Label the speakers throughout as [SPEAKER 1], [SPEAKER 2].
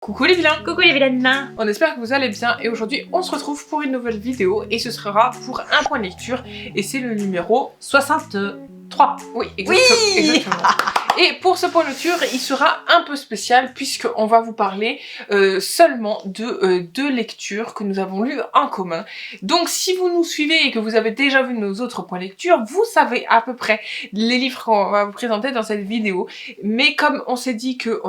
[SPEAKER 1] Coucou les vilains!
[SPEAKER 2] Coucou les vilaines!
[SPEAKER 1] On espère que vous allez bien et aujourd'hui on se retrouve pour une nouvelle vidéo et ce sera pour un point lecture et c'est le numéro
[SPEAKER 2] 63.
[SPEAKER 1] Oui, exactement. Et pour ce point lecture, il sera un peu spécial puisqu'on va vous parler seulement de deux lectures que nous avons lues en commun. Donc si vous nous suivez et que vous avez déjà vu nos autres points lecture, vous savez à peu près les livres qu'on va vous présenter dans cette vidéo. Mais comme on s'est dit que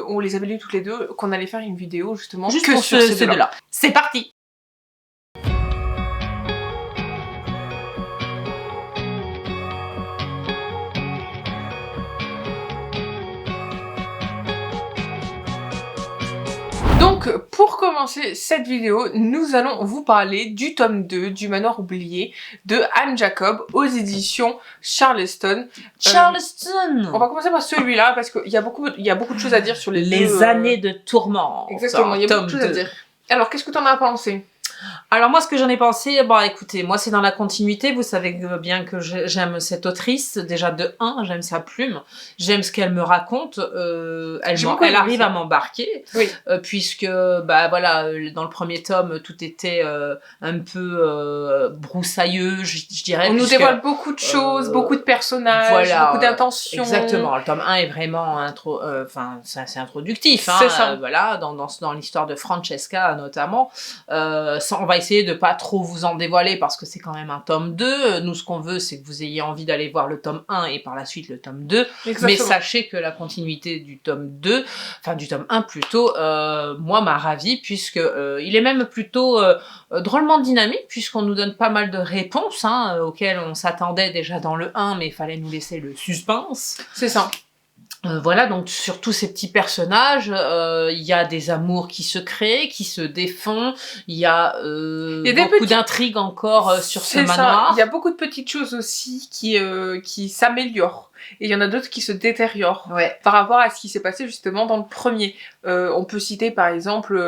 [SPEAKER 1] on les avait lus toutes les deux, qu'on allait faire une vidéo justement
[SPEAKER 2] Juste
[SPEAKER 1] que
[SPEAKER 2] pour
[SPEAKER 1] sur ces deux-là.
[SPEAKER 2] C'est parti!
[SPEAKER 1] Donc, pour commencer cette vidéo, nous allons vous parler du tome 2 du Manoir oublié de Anne Jacob aux éditions Charleston.
[SPEAKER 2] Charleston!
[SPEAKER 1] On va commencer par celui-là parce qu'il y a beaucoup de choses à dire sur les deux,
[SPEAKER 2] années de tourment.
[SPEAKER 1] Exactement, il y a beaucoup de choses à dire. Alors, qu'est-ce que t'en as pensé?
[SPEAKER 2] Alors moi, ce que j'en ai pensé, bon écoutez, moi c'est dans la continuité, vous savez bien que j'aime cette autrice, déjà de 1, j'aime sa plume, j'aime ce qu'elle me raconte, elle arrive à m'embarquer,
[SPEAKER 1] oui.
[SPEAKER 2] Puisque, bah voilà, dans le premier tome, tout était un peu broussailleux, je dirais.
[SPEAKER 1] On nous dévoile beaucoup de choses, beaucoup de personnages,
[SPEAKER 2] voilà,
[SPEAKER 1] beaucoup d'intentions.
[SPEAKER 2] Exactement, le tome 1 est vraiment c'est introductif, hein,
[SPEAKER 1] c'est ça.
[SPEAKER 2] voilà, dans l'histoire de Francesca notamment. On va essayer de pas trop vous en dévoiler parce que c'est quand même un tome 2. Nous, ce qu'on veut, c'est que vous ayez envie d'aller voir le tome 1 et par la suite le tome 2. Exactement. Mais sachez que la continuité du tome 2, enfin du tome 1 plutôt, moi m'a ravi puisque il est même plutôt drôlement dynamique puisqu'on nous donne pas mal de réponses auxquelles on s'attendait déjà dans le 1, mais il fallait nous laisser le suspense.
[SPEAKER 1] C'est ça.
[SPEAKER 2] Voilà, donc sur tous ces petits personnages, il y a des amours qui se créent, qui se défont, il y a beaucoup d'intrigues encore sur ce manoir.
[SPEAKER 1] Il y a beaucoup de petites choses aussi qui s'améliorent. Et il y en a d'autres qui se détériorent par rapport à ce qui s'est passé justement dans le premier. On peut citer par exemple,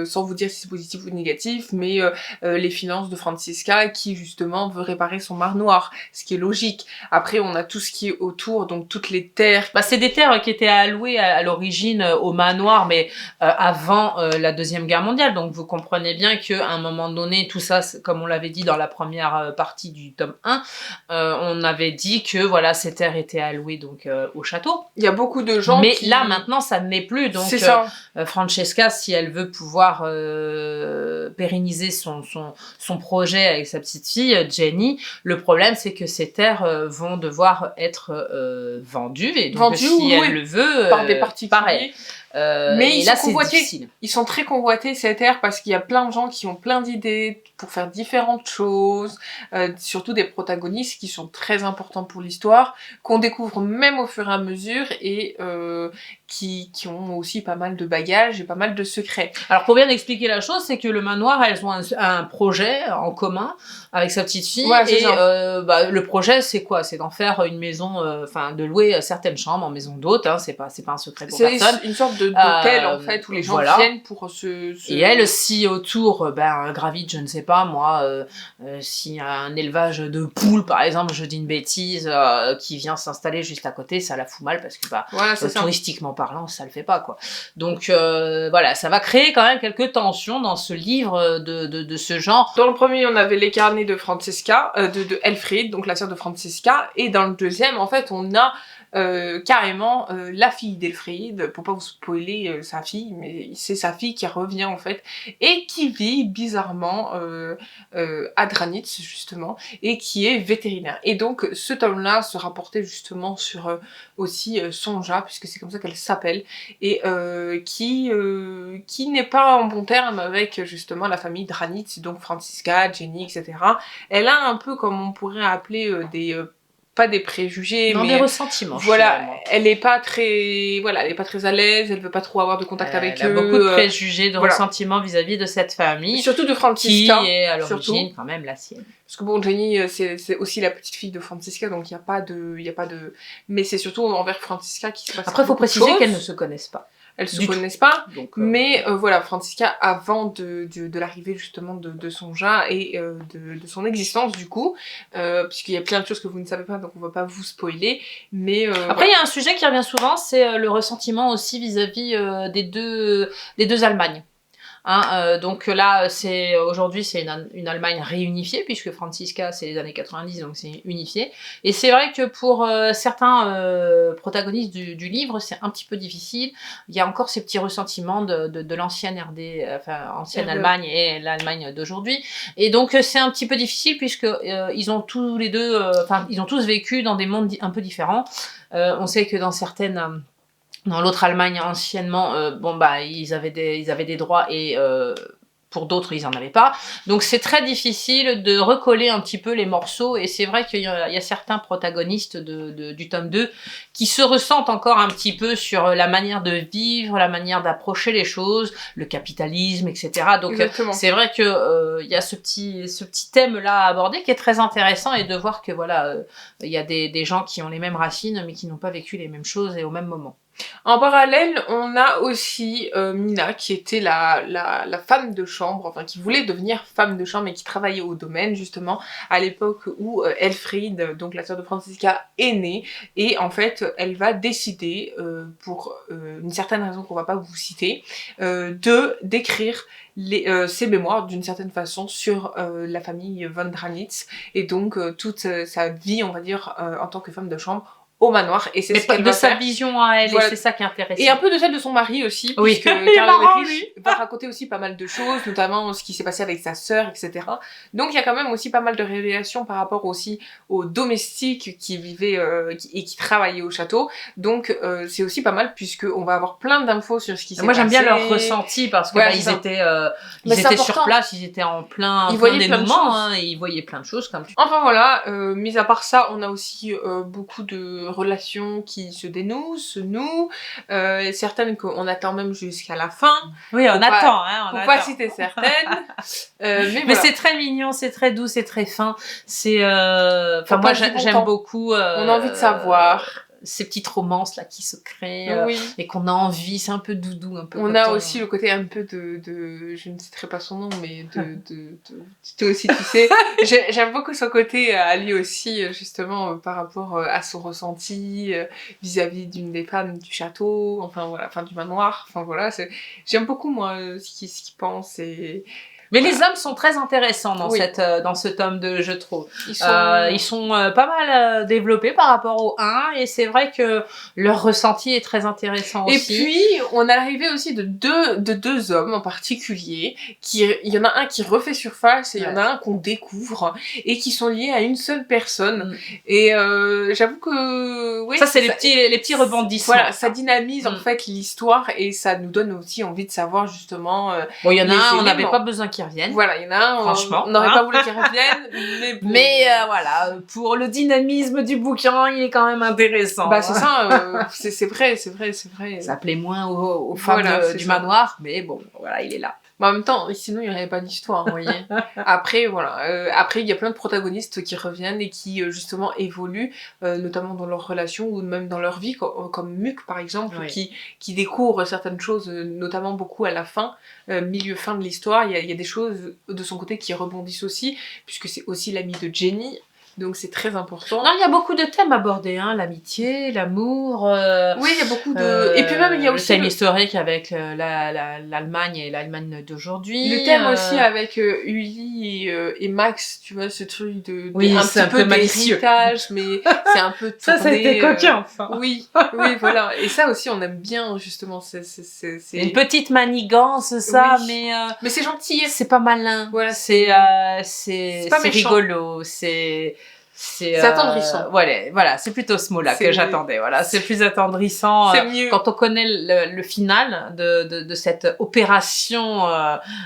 [SPEAKER 1] sans vous dire si c'est positif ou négatif, mais les finances de Francisca qui justement veut réparer son manoir, ce qui est logique. Après on a tout ce qui est autour, donc toutes les terres.
[SPEAKER 2] Bah, c'est des terres qui étaient allouées à l'origine au manoir, mais avant la Deuxième Guerre mondiale. Donc vous comprenez bien qu'à un moment donné, tout ça, comme on l'avait dit dans la première partie du tome 1, on avait dit que voilà, ces terres étaient allouées donc au château.
[SPEAKER 1] Il y a beaucoup de gens
[SPEAKER 2] mais là maintenant ça ne l'est plus, donc Francesca, si elle veut pouvoir pérenniser son projet avec sa petite fille Jenny, le problème c'est que ces terres vont devoir être vendues, et donc si elle le veut
[SPEAKER 1] par des particuliers.
[SPEAKER 2] Pareil.
[SPEAKER 1] Mais
[SPEAKER 2] et là c'est difficile.
[SPEAKER 1] Ils sont très convoités ces terres parce qu'il y a plein de gens qui ont plein d'idées pour faire différentes choses, surtout des protagonistes qui sont très importants pour l'histoire, qu'on découvre même au fur et à mesure et qui ont aussi pas mal de bagages et pas mal de secrets.
[SPEAKER 2] Alors pour bien expliquer la chose, c'est que le manoir, elles ont un projet en commun avec sa petite fille, et le projet c'est quoi? C'est d'en faire une maison, de louer certaines chambres en maison d'hôte, c'est pas un secret pour personne.
[SPEAKER 1] C'est une sorte d'hôtel en fait où les gens viennent pour se...
[SPEAKER 2] Et elle, si autour gravite, je ne sais pas moi, si un élevage de poules par exemple, je dis une bêtise, qui vient s'installer juste à côté, ça la fout mal parce que touristiquement parlant, ça le fait pas quoi. Donc voilà, ça va créer quand même quelques tensions dans ce livre de ce genre.
[SPEAKER 1] Dans le premier, on avait les carnets de Francesca, de Elfriede, donc la sœur de Francesca, et dans le deuxième, en fait, on a carrément la fille d'Elfriede, pour pas vous spoiler sa fille, mais c'est sa fille qui revient en fait, et qui vit bizarrement à Dranitz justement, et qui est vétérinaire. Et donc ce tome-là se rapportait justement sur aussi Sonja, puisque c'est comme ça qu'elle s'appelle, et qui n'est pas en bon terme avec justement la famille Dranitz, donc Francisca, Jenny, etc. Elle a un peu comme on pourrait appeler pas des préjugés, mais
[SPEAKER 2] des ressentiments.
[SPEAKER 1] Voilà, elle est pas très à l'aise, elle veut pas trop avoir de contact avec eux.
[SPEAKER 2] Elle a beaucoup de préjugés, de ressentiments vis-à-vis de cette famille.
[SPEAKER 1] Surtout de Francisca.
[SPEAKER 2] Qui est à l'origine quand même la sienne.
[SPEAKER 1] Parce que bon, Jenny, c'est aussi la petite fille de Francisca, donc il y a pas de... Mais c'est surtout envers Francisca qui se passe.
[SPEAKER 2] Après, il faut préciser qu'elles ne se connaissent pas.
[SPEAKER 1] elles se connaissent pas.
[SPEAKER 2] Donc,
[SPEAKER 1] mais voilà, Franziska, avant de l'arrivée justement de son Sonja et de son existence du coup, puisqu'il y a plein de choses que vous ne savez pas, donc on va pas vous spoiler. Mais
[SPEAKER 2] après, il y a un sujet qui revient souvent, c'est le ressentiment aussi vis-à-vis des deux Allemagnes. Hein, donc là, aujourd'hui, c'est une Allemagne réunifiée, puisque Franziska, c'est les années 90, donc c'est unifié. Et c'est vrai que pour certains protagonistes du livre, c'est un petit peu difficile. Il y a encore ces petits ressentiments de l'ancienne ancienne Allemagne et l'Allemagne d'aujourd'hui. Et donc, c'est un petit peu difficile, puisque ils ont tous les deux, ils ont tous vécu dans des mondes un peu différents. On sait que dans l'autre Allemagne anciennement, ils avaient des droits et pour d'autres ils en avaient pas. Donc c'est très difficile de recoller un petit peu les morceaux et c'est vrai qu'il y a certains protagonistes du tome 2 qui se ressentent encore un petit peu sur la manière de vivre, la manière d'approcher les choses, le capitalisme, etc. Donc c'est vrai que il y a ce petit thème là à aborder qui est très intéressant et de voir que voilà, il y a des gens qui ont les mêmes racines mais qui n'ont pas vécu les mêmes choses et au même moment.
[SPEAKER 1] En parallèle, on a aussi Mina, qui était la femme de chambre, enfin qui voulait devenir femme de chambre et qui travaillait au domaine justement à l'époque où Elfriede, donc la sœur de Franziska, est née. Et en fait, elle va décider, pour une certaine raison qu'on va pas vous citer, d'écrire ses mémoires d'une certaine façon sur la famille von Dranitz et donc toute sa vie, on va dire, en tant que femme de chambre au manoir, et c'est ce qu'elle va faire.
[SPEAKER 2] De sa vision à elle, voilà. Et c'est ça qui est intéressant.
[SPEAKER 1] Et un peu de celle de son mari aussi,
[SPEAKER 2] oui.
[SPEAKER 1] puisque Karl Ulrich va raconter aussi pas mal de choses, notamment ce qui s'est passé avec sa sœur, etc. Donc il y a quand même aussi pas mal de révélations par rapport aussi aux domestiques qui vivaient et qui travaillaient au château. Donc c'est aussi pas mal, puisqu'on va avoir plein d'infos sur ce qui s'est passé.
[SPEAKER 2] Moi j'aime bien leur ressenti, parce que ils étaient sur place, ils étaient en plein dénouement, hein, et ils voyaient plein de choses.
[SPEAKER 1] Enfin voilà, mis à part ça, on a aussi beaucoup de relations qui se dénouent, se nouent, certaines qu'on attend même jusqu'à la fin.
[SPEAKER 2] Oui, on attend,
[SPEAKER 1] pour pas citer certaines.
[SPEAKER 2] Mais c'est très mignon, c'est très doux, c'est très fin. C'est, moi j'aime beaucoup.
[SPEAKER 1] On a envie de savoir.
[SPEAKER 2] Ces petites romances là qui se créent et qu'on a envie, c'est un peu doudou, un peu.
[SPEAKER 1] On a aussi le côté un peu de je ne citerai pas son nom, mais toi aussi tu sais. J'aime beaucoup son côté à lui aussi, justement par rapport à son ressenti vis-à-vis d'une des femmes du château, du manoir. Enfin voilà, j'aime beaucoup moi ce qu'il pense et.
[SPEAKER 2] Mais les hommes sont très intéressants dans ce tome 2, je trouve. Ils sont pas mal développés par rapport au 1, et c'est vrai que leur ressenti est très intéressant aussi.
[SPEAKER 1] Et puis, on a l'arrivée aussi de deux hommes en particulier, il y en a un qui refait surface, et il y en a un qu'on découvre, et qui sont liés à une seule personne. Et j'avoue que...
[SPEAKER 2] ça, c'est les petits rebondissements.
[SPEAKER 1] Voilà, ça dynamise en fait l'histoire, et ça nous donne aussi envie de savoir justement...
[SPEAKER 2] il y en a un, on n'avait pas besoin qu'ils reviennent.
[SPEAKER 1] Voilà, il y en a un,
[SPEAKER 2] franchement,
[SPEAKER 1] on n'aurait pas voulu qu'ils reviennent,
[SPEAKER 2] mais voilà, pour le dynamisme du bouquin, il est quand même intéressant.
[SPEAKER 1] C'est ça, c'est vrai.
[SPEAKER 2] Ça plaît moins aux femmes du manoir, mais bon, voilà, il est là.
[SPEAKER 1] Mais en même temps, sinon il n'y aurait pas d'histoire, vous voyez. Après, il y a plein de protagonistes qui reviennent et qui, justement, évoluent, notamment dans leurs relations ou même dans leur vie, comme Muck, par exemple, qui découvre certaines choses, notamment beaucoup à la fin, milieu-fin de l'histoire. Il y a des choses de son côté qui rebondissent aussi, puisque c'est aussi l'ami de Jenny. Donc c'est très important.
[SPEAKER 2] Non, il y a beaucoup de thèmes abordés, l'amitié, l'amour.
[SPEAKER 1] Oui, il y a beaucoup de. Et puis même il y a aussi
[SPEAKER 2] le thème historique avec l'Allemagne et l'Allemagne d'aujourd'hui.
[SPEAKER 1] Le thème aussi avec Uli et Max, tu vois, ce truc de
[SPEAKER 2] un peu
[SPEAKER 1] d'héritage, mais c'est un peu tourné.
[SPEAKER 2] Ça a été coquin, enfin.
[SPEAKER 1] Oui, voilà. Et ça aussi, on aime bien justement. C'est
[SPEAKER 2] une petite manigance, ça, mais
[SPEAKER 1] c'est gentil.
[SPEAKER 2] C'est pas malin.
[SPEAKER 1] Voilà,
[SPEAKER 2] c'est rigolo, c'est
[SPEAKER 1] attendrissant.
[SPEAKER 2] Voilà, c'est plutôt ce mot-là que j'attendais. Voilà, c'est plus attendrissant.
[SPEAKER 1] C'est mieux.
[SPEAKER 2] Quand on connaît le final de cette opération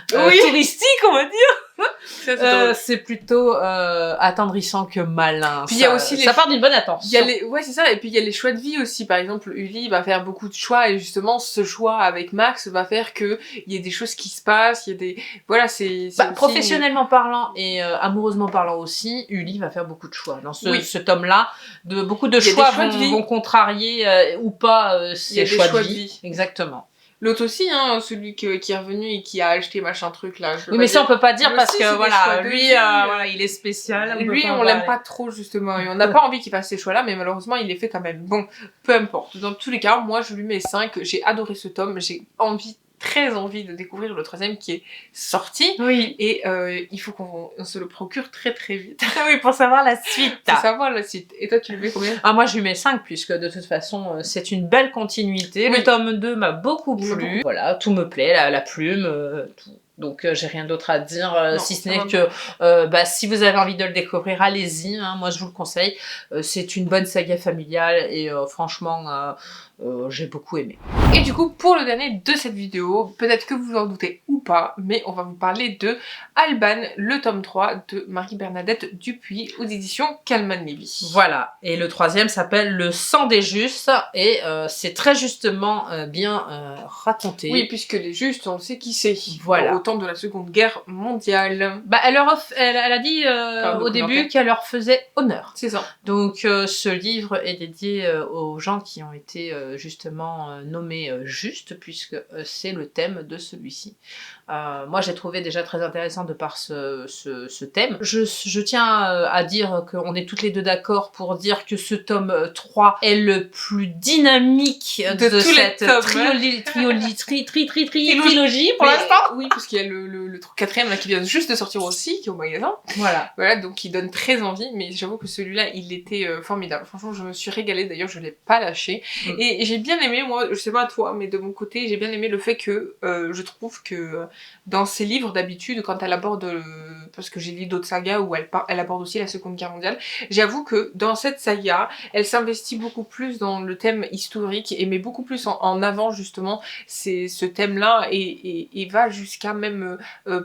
[SPEAKER 2] touristique, on va dire. C'est plutôt attendrissant que malin.
[SPEAKER 1] Puis il y a aussi
[SPEAKER 2] ça part d'une bonne attention.
[SPEAKER 1] C'est ça. Et puis il y a les choix de vie aussi. Par exemple, Uli va faire beaucoup de choix et justement ce choix avec Max va faire que il y a des choses qui se passent. Il y a des c'est
[SPEAKER 2] professionnellement parlant et amoureusement parlant aussi, Uli va faire beaucoup de choix dans ce tome-là. Beaucoup de choix vont contrarier ou pas ses choix de vie. Exactement.
[SPEAKER 1] L'autre aussi, hein, celui qui est revenu et qui a acheté machin truc là.
[SPEAKER 2] Oui, mais ça on peut pas dire
[SPEAKER 1] Lui
[SPEAKER 2] parce
[SPEAKER 1] aussi,
[SPEAKER 2] que
[SPEAKER 1] c'est des
[SPEAKER 2] voilà,
[SPEAKER 1] choix de
[SPEAKER 2] lui,
[SPEAKER 1] vie,
[SPEAKER 2] voilà, il est spécial.
[SPEAKER 1] Lui, on l'aime pas trop justement et on n'a pas envie qu'il fasse ces choix-là, mais malheureusement il les fait quand même. Bon, peu importe. Dans tous les cas, moi je lui mets 5. J'ai adoré ce tome, j'ai très envie de découvrir le 3e qui est sorti.
[SPEAKER 2] Oui.
[SPEAKER 1] Et il faut qu'on se le procure très très vite.
[SPEAKER 2] Oui, pour savoir la suite.
[SPEAKER 1] Pour savoir la suite. Et toi, tu lui mets combien?
[SPEAKER 2] Ah, moi, je lui mets 5, puisque de toute façon, c'est une belle continuité.
[SPEAKER 1] Oui.
[SPEAKER 2] Le tome 2 m'a beaucoup plu. Voilà, tout me plaît, la plume, tout. Donc j'ai rien d'autre à dire,
[SPEAKER 1] Non,
[SPEAKER 2] si ce
[SPEAKER 1] ça
[SPEAKER 2] n'est
[SPEAKER 1] va
[SPEAKER 2] que si vous avez envie de le découvrir, allez-y, hein, moi je vous le conseille. C'est une bonne saga familiale et franchement, j'ai beaucoup aimé.
[SPEAKER 1] Et du coup, pour le dernier de cette vidéo, peut-être que vous en doutez ou pas, mais on va vous parler de Alban, le tome 3 de Marie-Bernadette Dupuis aux éditions Calman Levy.
[SPEAKER 2] Voilà, et le 3e s'appelle Le sang des justes, et c'est très justement bien raconté.
[SPEAKER 1] Oui, puisque les justes, on sait qui c'est.
[SPEAKER 2] Voilà.
[SPEAKER 1] Au temps de la Seconde Guerre mondiale.
[SPEAKER 2] Bah, elle a dit au début qu'elle leur faisait honneur.
[SPEAKER 1] C'est ça.
[SPEAKER 2] Donc ce livre est dédié aux gens qui ont été justement nommés justes, puisque c'est le thème de celui-ci. Moi j'ai trouvé déjà très intéressant de par ce thème. Je tiens à dire qu'on est toutes les deux d'accord pour dire que ce tome 3 est le plus dynamique de cette trilogie pour l'instant.
[SPEAKER 1] Oui, parce qu'il y a le 4e là, qui vient juste de sortir aussi, qui est au magasin. Voilà, donc il donne très envie, mais j'avoue que celui-là, il était formidable. Franchement, je me suis régalée, d'ailleurs, je l'ai pas lâché. Et j'ai bien aimé, moi, je sais pas toi, mais de mon côté, j'ai bien aimé le fait que je trouve que dans ses livres, d'habitude, quand elle aborde, parce que j'ai lu d'autres sagas où elle aborde aussi la Seconde Guerre mondiale, j'avoue que dans cette saga, elle s'investit beaucoup plus dans le thème historique et met beaucoup plus en avant, justement, ce thème-là et va jusqu'à même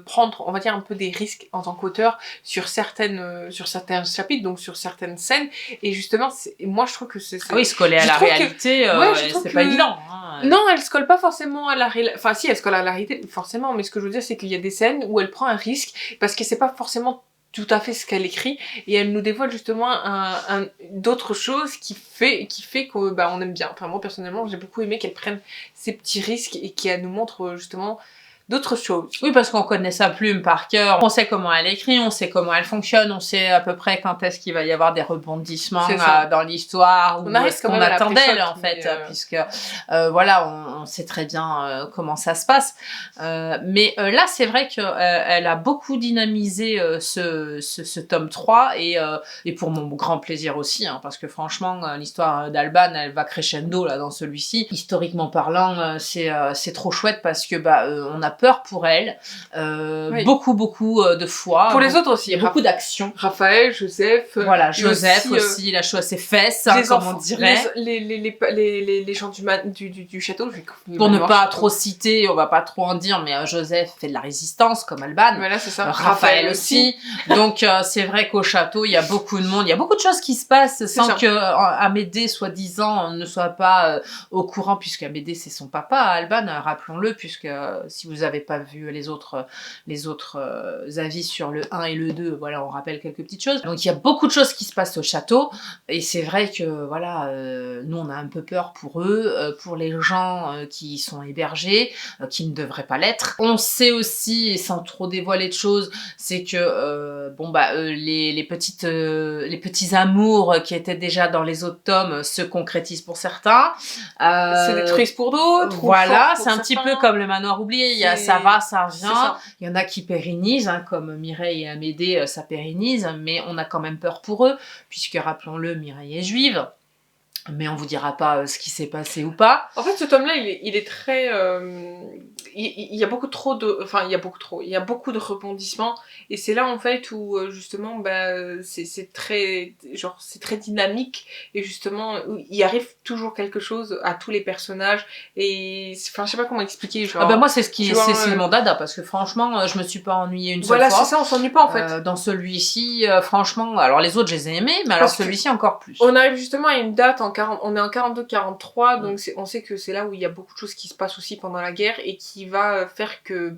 [SPEAKER 1] prendre, on va dire, un peu des risques en tant qu'auteur sur certains chapitres, donc sur certaines scènes, et justement, moi je trouve que c'est...
[SPEAKER 2] Oui, se coller à la réalité, c'est pas évident. Hein.
[SPEAKER 1] Non, elle se colle pas forcément à la réalité, enfin si, elle se colle à la réalité, forcément, mais ce que je veux dire, c'est qu'il y a des scènes où elle prend un risque, parce que c'est pas forcément tout à fait ce qu'elle écrit, et elle nous dévoile justement d'autres choses qui fait que on aime bien. Enfin moi personnellement j'ai beaucoup aimé qu'elle prenne ces petits risques et qu'elle nous montre justement d'autres choses.
[SPEAKER 2] Oui, parce qu'on connaît sa plume par cœur, on sait comment elle écrit, on sait comment elle fonctionne, on sait à peu près quand est-ce qu'il va y avoir des rebondissements dans l'histoire, ou ce qu'on attend d'elle en fait, puisque voilà, on sait très bien comment ça se passe. Mais là, c'est vrai qu'elle a beaucoup dynamisé ce tome 3, et pour mon grand plaisir aussi, hein, parce que franchement, l'histoire d'Alban, elle va crescendo là dans celui-ci. Historiquement parlant, c'est trop chouette, parce que on a peur pour elle, beaucoup de fois.
[SPEAKER 1] Pour les autres aussi.
[SPEAKER 2] Il y a beaucoup d'actions.
[SPEAKER 1] Raphaël, Joseph.
[SPEAKER 2] Voilà, Joseph aussi, il a chaud à ses fesses, hein, comme on dirait.
[SPEAKER 1] Les gens du château.
[SPEAKER 2] Pour ne pas trop citer, on va pas trop en dire, mais Joseph fait de la résistance, comme Alban.
[SPEAKER 1] Voilà, c'est ça.
[SPEAKER 2] Raphaël aussi. Donc c'est vrai qu'au château, il y a beaucoup de monde, il y a beaucoup de choses qui se passent sans que Amédée, soi-disant, ne soit pas au courant, puisque Amédée, c'est son papa, Alban, rappelons-le, puisque si vous avez pas vu les autres avis sur le 1 et le 2, voilà, on rappelle quelques petites choses. Donc il y a beaucoup de choses qui se passent au château, et c'est vrai que voilà, nous on a un peu peur pour eux, pour les gens qui y sont hébergés, qui ne devraient pas l'être. On sait aussi, et sans trop dévoiler de choses, c'est que les petits amours qui étaient déjà dans les autres tomes se concrétisent pour certains.
[SPEAKER 1] C'est des tristes pour d'autres.
[SPEAKER 2] Voilà, c'est un petit peu comme le manoir oublié. Ça va, ça revient. Il y en a qui pérennisent, hein, comme Mireille et Amédée, ça pérennise, mais on a quand même peur pour eux, puisque rappelons-le, Mireille est juive. Mais on vous dira pas ce qui s'est passé ou pas.
[SPEAKER 1] En fait, ce tome-là, il est très... il y a beaucoup trop de... Enfin, il y a beaucoup de rebondissements. Et c'est là, en fait, où, justement, c'est très... Genre, c'est très dynamique. Et justement, il arrive toujours quelque chose à tous les personnages. Et... Enfin, je sais pas comment expliquer, genre...
[SPEAKER 2] moi, c'est c'est mon dada, parce que franchement, je me suis pas ennuyée une seule fois.
[SPEAKER 1] Voilà, c'est ça, on s'ennuie pas, en fait.
[SPEAKER 2] Dans celui-ci, franchement... Alors, les autres, je les ai aimés, mais alors celui-ci, encore plus.
[SPEAKER 1] On arrive justement à une date on est en 42-43, donc on sait que c'est là où il y a beaucoup de choses qui se passent aussi pendant la guerre et qui va faire que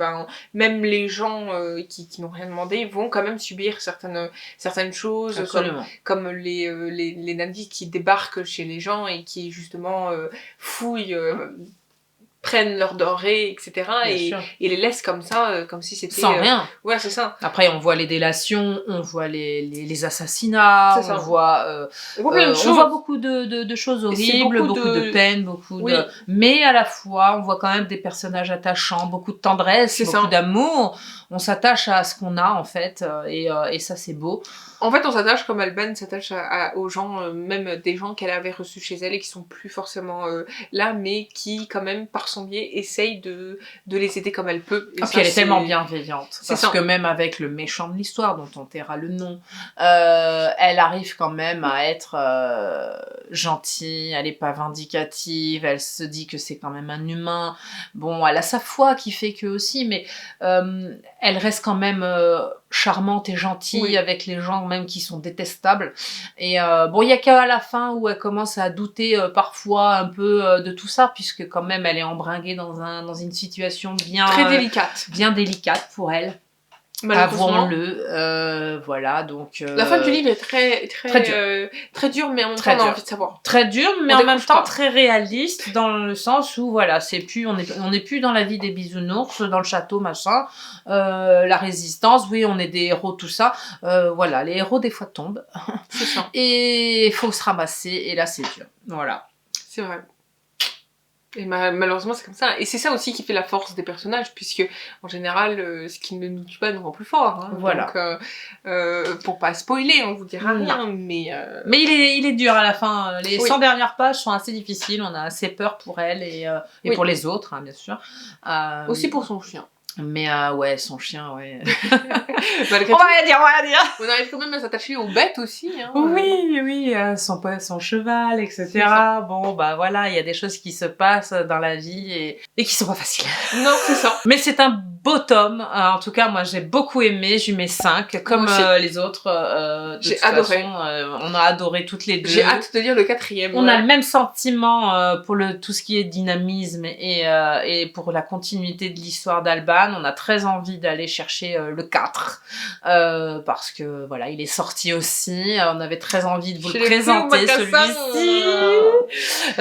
[SPEAKER 1] même les gens qui n'ont rien demandé vont quand même subir certaines choses, comme les nazis qui débarquent chez les gens et qui justement fouillent prennent leur denrée, etc.
[SPEAKER 2] Bien sûr.
[SPEAKER 1] Et les laissent comme ça, comme si c'était...
[SPEAKER 2] Sans rien.
[SPEAKER 1] Ouais, c'est ça.
[SPEAKER 2] Après, on voit les délations, on voit les assassinats,
[SPEAKER 1] C'est ça.
[SPEAKER 2] on voit
[SPEAKER 1] plein de
[SPEAKER 2] on
[SPEAKER 1] choses.
[SPEAKER 2] voit beaucoup de choses
[SPEAKER 1] Et c'est
[SPEAKER 2] horribles,
[SPEAKER 1] beaucoup
[SPEAKER 2] beaucoup de peine,
[SPEAKER 1] Oui.
[SPEAKER 2] Mais à la fois, on voit quand même des personnages attachants, beaucoup de tendresse,
[SPEAKER 1] C'est
[SPEAKER 2] beaucoup
[SPEAKER 1] ça.
[SPEAKER 2] d'amour. On s'attache à ce qu'on a, en fait, et ça, c'est beau.
[SPEAKER 1] En fait, on s'attache comme Alban s'attache aux gens, même des gens qu'elle avait reçus chez elle et qui sont plus forcément là, mais qui, quand même, par son biais, essaye de les aider comme elle peut. Et
[SPEAKER 2] Parce
[SPEAKER 1] ça,
[SPEAKER 2] qu'elle est tellement bienveillante. Parce
[SPEAKER 1] ça.
[SPEAKER 2] que même avec le méchant de l'histoire, dont on taira le nom, elle arrive quand même à être gentille, elle est pas vindicative, elle se dit que c'est quand même un humain. Bon, elle a sa foi qui fait que aussi, mais elle reste quand même charmante et gentille avec les gens même qui sont détestables. Et bon, il y a qu'à la fin où elle commence à douter parfois un peu de tout ça, puisque quand même elle est embringuée dans une situation bien
[SPEAKER 1] très délicate.
[SPEAKER 2] Bien délicate pour elle. Avouons-le, voilà, donc...
[SPEAKER 1] La fin du livre est très dure, mais en même temps, on a envie de savoir.
[SPEAKER 2] Très dur, mais en même temps très réaliste, dans le sens où, voilà, on n'est plus dans la vie des bisounours, dans le château, machin, la résistance, oui, on est des héros, tout ça, voilà, les héros, des fois, tombent.
[SPEAKER 1] C'est ça.
[SPEAKER 2] Et il faut se ramasser, et là, c'est dur, voilà.
[SPEAKER 1] C'est vrai. Et malheureusement, c'est comme ça. Et c'est ça aussi qui fait la force des personnages, puisque en général, ce qui ne nous tue pas nous rend plus fort. Hein.
[SPEAKER 2] Voilà.
[SPEAKER 1] Donc, pour pas spoiler, on vous dira rien, mais...
[SPEAKER 2] Mais il est dur à la fin. Les 100 dernières pages sont assez difficiles. On a assez peur pour elle et pour les autres, hein, bien sûr.
[SPEAKER 1] Aussi pour son chien.
[SPEAKER 2] Mais ouais, son chien, ouais.
[SPEAKER 1] On va rien dire. On arrive quand même à s'attacher aux bêtes aussi. Hein,
[SPEAKER 2] oui, son cheval, etc. Bon, bah voilà, il y a des choses qui se passent dans la vie et qui sont pas faciles.
[SPEAKER 1] Non, c'est ça.
[SPEAKER 2] Mais c'est un beau tome. En tout cas, moi, j'ai beaucoup aimé. Je lui mets 5, comme les autres.
[SPEAKER 1] J'ai adoré.
[SPEAKER 2] On a adoré toutes les deux.
[SPEAKER 1] J'ai hâte de lire le 4e.
[SPEAKER 2] On a le même sentiment pour tout ce qui est dynamisme et pour la continuité de l'histoire d'Alban. On a très envie d'aller chercher le 4 parce que voilà, il est sorti aussi. On avait très envie de vous le présenter celui-ci.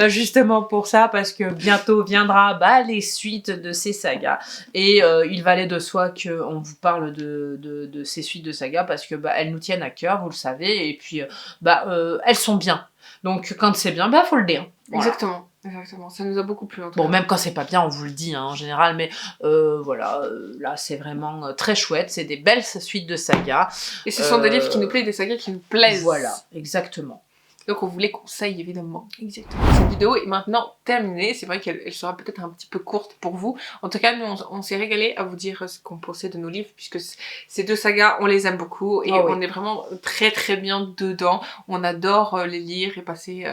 [SPEAKER 2] Justement pour ça, parce que bientôt viendra les suites de ces sagas. Et il valait de soi qu'on vous parle de ces suites de sagas parce que elles nous tiennent à cœur, vous le savez. Et puis elles sont bien. Donc quand c'est bien, faut le dire. Voilà.
[SPEAKER 1] Exactement, ça nous a beaucoup plu.
[SPEAKER 2] Bon, même quand c'est pas bien, on vous le dit en général, mais voilà, là c'est vraiment très chouette, c'est des belles suites de sagas.
[SPEAKER 1] Et ce sont des livres qui nous plaisent, des sagas qui nous plaisent.
[SPEAKER 2] Voilà, exactement.
[SPEAKER 1] Donc on vous les conseille évidemment. Exactement. Cette vidéo est maintenant terminée. C'est vrai qu'elle sera peut-être un petit peu courte pour vous. En tout cas, nous on s'est régalé à vous dire ce qu'on pensait de nos livres, puisque ces deux sagas, on les aime beaucoup et on est vraiment très très bien dedans. On adore les lire et passer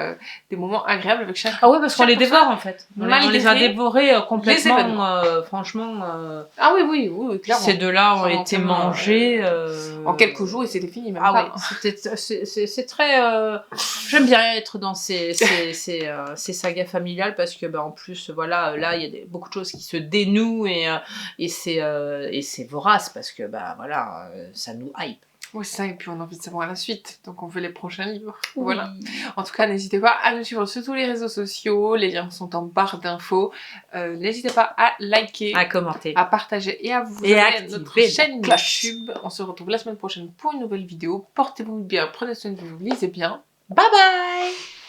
[SPEAKER 1] des moments agréables avec chaque.
[SPEAKER 2] Ah ouais, parce qu'on les dévore en fait. On les a dévorés complètement. Franchement.
[SPEAKER 1] Ah oui, clairement.
[SPEAKER 2] Ces deux-là ont été mangés
[SPEAKER 1] en quelques jours et c'était fini. Même
[SPEAKER 2] pas. Oui, c'est très. J'aime bien être dans ces sagas familiales parce que en plus voilà, là il y a beaucoup de choses qui se dénouent et c'est vorace parce que voilà, ça nous hype.
[SPEAKER 1] Oui, c'est ça, et puis on a envie de savoir la suite, donc on veut les prochains livres. Oui. Voilà. En tout cas, n'hésitez pas à nous suivre sur tous les réseaux sociaux, les liens sont en barre d'infos. N'hésitez pas à liker,
[SPEAKER 2] à commenter,
[SPEAKER 1] à partager et à vous abonner à notre chaîne YouTube. On se retrouve la semaine prochaine pour une nouvelle vidéo. Portez-vous bien, prenez soin de vous, lisez bien.
[SPEAKER 2] Bye bye!